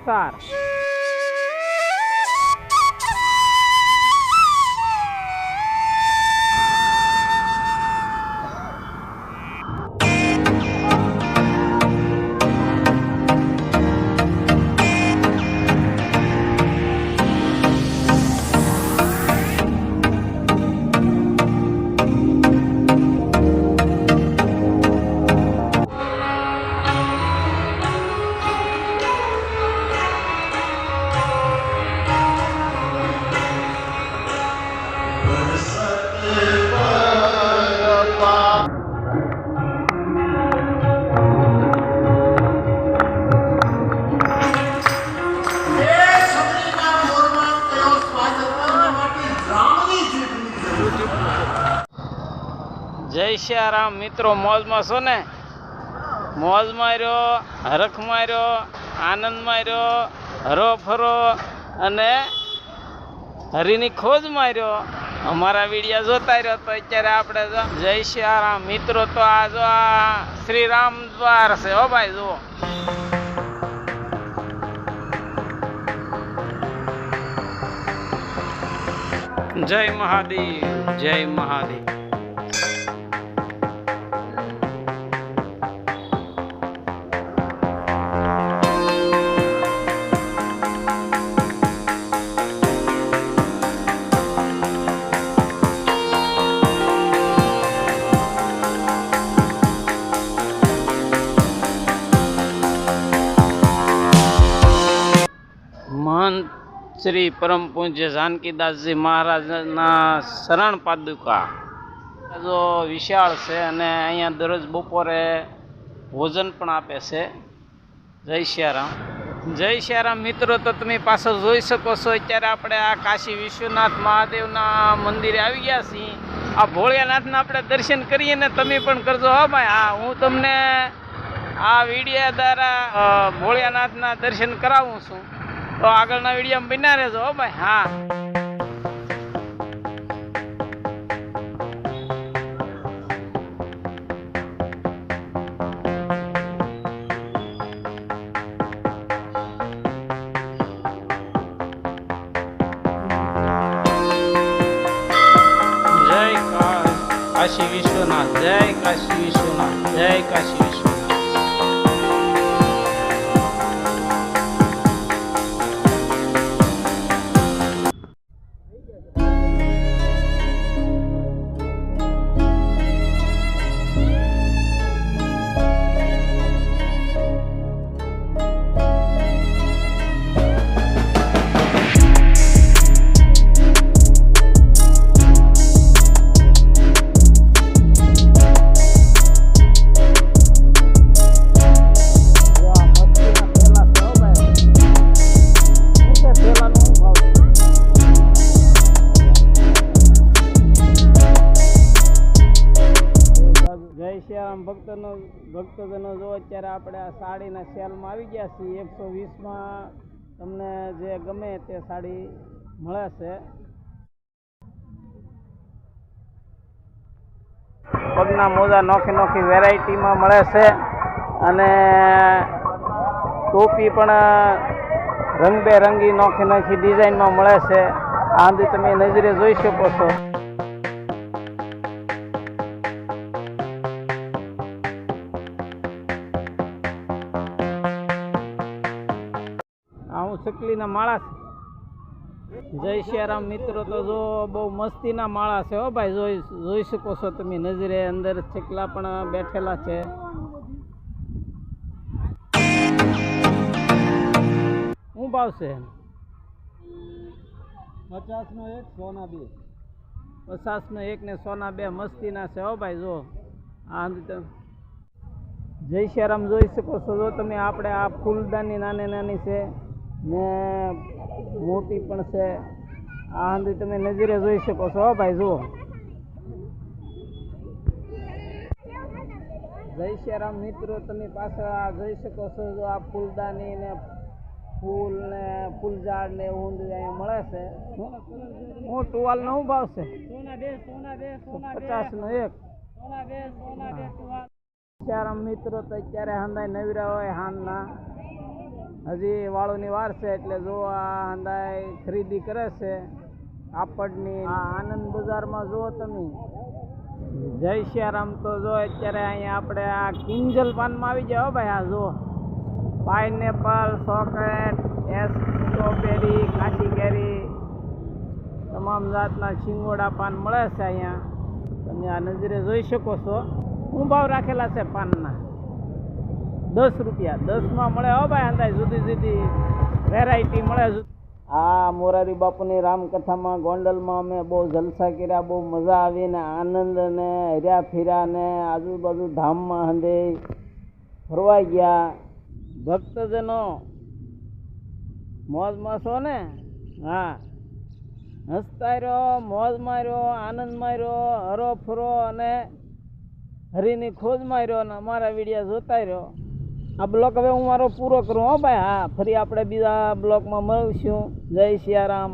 સંસાર। जय सियाराम मित्रों, मौज में छो ने? मौज मार्यो, हरख मार्यो, आनंद मार्यो, हरो फरो अने हरीनी खोज मार्यो। अमारा वीडियो जोता रह्यो तो अत्यारे आपणे जय सियाराम मित्रों। तो आज आ श्री राम द्वार छे हो भाई। जो जय महादेव, जय महादेव। महंत श्री परम पूज्य जानकीदास जी महाराज शरण पादुका जो विशाल है अने अहींया दररोज बपोरे भोजन पण आपे छे। जय सियाराम, जय सियाराम मित्रों। तो तमे पाछळ जोई शको छो अत्यारे आपणे आ काशी विश्वनाथ महादेवना मंदिरे आवी गया छीए। आ भोळियानाथना आपणे दर्शन करीए ने तमे पण करजो हो भाई। हाँ, हूँ तमने आ विडियो द्वारा भोळियानाथना दर्शन करावुं छुं। तो આગળના વિડીયોમાં બન્યા રહેજો હો ભાઈ। હા, જય કાશી વિશ્વનાથ, જય કાશી વિશ્વનાથ, જય કાશી વિશ્વનાથ। ભક્તજનો જો અત્યારે આપણે આ સાડીના સેલમાં આવી ગયા છીએ। 120માં તમને જે ગમે તે સાડી મળે છે। પગના મોજા નોખી નોખી વેરાયટીમાં મળે છે અને ટોપી પણ રંગબેરંગી નોખી નોખી ડિઝાઇનમાં મળે છે। આ બધી તમે નજરે જોઈ શકો છો। चकलीना माळा। जय सियाराम मित्रों। तो जो बहु मस्तीना माळा है हो भाई। जोई शको छो तमे नजरे। अंदर चकला पण बैठेला है। हूँ भाव से 50 नो 1 सोना 2। 50 नो 1 ने सोना 2 मस्तीना है हो भाई। जो आ जय सियाराम जोई शको छो। जो तमे आपणे आ फूलदानी नानी नानी है ने मोटी पण छे। आ हंदी तमे नजरे जोई शको छो भाई। जो जय सियाराम मित्रों। तमे पाछळ आ जोई शको छो। जो आ फूलदानी ने फूल ने फूलझाड़ ने ऊंध अहीं मळे छे। હું ટુવાલ નો ભાવ છે? સોના દે 50 નો 1। સોના દે ટુવાલ। सियाराम मित्रों तो अत्यारे हंदाय नवीरा होय हानना હજી વાળોની વાર છે એટલે જો આ હંદાય ખરીદી કરે છે કાપડની. આ આનંદ બજારમાં જુઓ તમે, જય સિયારામ. તો જો અત્યારે અહીંયા આપણે આ કિંજલ પાનમાં આવી જાઓ ભાઈ. આ જો પાઇનેપલ, ચોકલેટ, સ્ટ્રોબેરી, કાચી કેરી, તમામ જાતના શિંગોડા પાન મળે છે અહીંયા. તમે આ નજરે જોઈ શકો છો. શું ભાવ રાખેલા છે પાનના? 10 રૂપિયા. 10માં મળે હો ભાઈ. અંદાજ જુદી જુદી વેરાયટી મળે. આ મોરારી બાપુની રામકથામાં ગોંડલમાં અમે બહુ જલસા કર્યા, બહુ મજા આવી ને આનંદ ને હર્યા ફીર્યા ને આજુબાજુ ધામમાં હંધે ફરવા ગયા. ભક્તજનો મોજમાં છો ને? હા, હસતા રહ્યો, મોજ માર્યો, આનંદ માર્યો, હરો ફરો અને હરીની ખોજ માર્યો અને અમારા વિડીયો જોતા રહ્યો. આ બ્લોક હવે હું મારો પૂરો કરું હો ભાઈ. હા, ફરી આપણે બીજા બ્લોકમાં મળશું. જય સિયારામ.